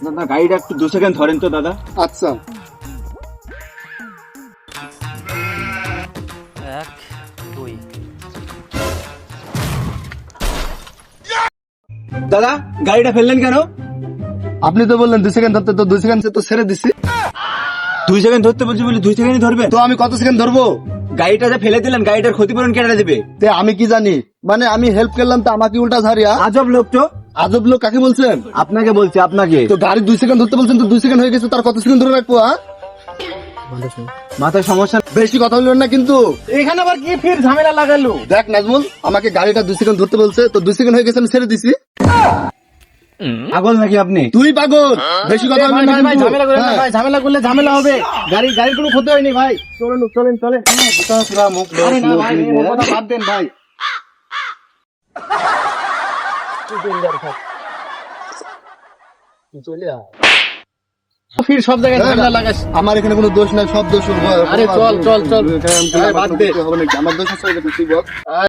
দাদা গাড়িটা একটু 2 সেকেন্ড ধরেন তো দাদা। আচ্ছা এক দুই। দাদা গাড়িটা ফেললেন কেন? আপনি তো বললেন 2 সেকেন্ড ধরতে, তো 2 সেকেন্ড তো ছেড়ে দিছি। 2 সেকেন্ড ধরতে বলছি বলে 2 সেকেন্ডই ধরবেন? তো আমি কত সেকেন্ড ধরবো? গাড়িটা যে ফেলে দিলেন গাড়িটার ক্ষতিপূরণ কেটে দেবে। তে আমি কি জানি, মানে আমি হেল্প করলাম তো আমাকে উল্টা ঝাড়িয়া। আজব লোক তো। আজব লোক কাকে বলছেন? আপনাকে বলছি, আপনাকে। তো গাড়ি 2 সেকেন্ড ধরতে বলছেন, তো 2 সেকেন্ড হয়ে গেছে, তার কত সেকেন্ড ধরে রাখবো? মাথায় সমস্যা। বেশি কথা বলবেন না কিন্তু। এখানে আবার কি ফির ঝামেলা লাগালো? দেখ নাজমুল, আমাকে গাড়িটা 2 সেকেন্ড ধরতে বলছে, তো 2 সেকেন্ড হয়ে গেছে, আমি ছেড়ে দিছি। পাগল নাকি আপনি? তুই পাগল, বেশি কথা বলবেন না কিন্তু। ঝামেলা করলে না হ্যাঁ। ভাই, ঝামেলা করলে ঝামেলা হবে। গাড়ির কোনো ক্ষতি হয়নি ভাই। চলেন চলেন চলেন। আরে না ভাই, এর কথা বাদ দেন ভাই। ফির সব জায়গায় ঝামেলা লাগাস। আমার এখানে কোনো দোষ নাই, সব দোষ ওর। আরে চল চল চল। আরে বাদ দে। হবে নাকি? আমার দোষ আছে, তুই বল।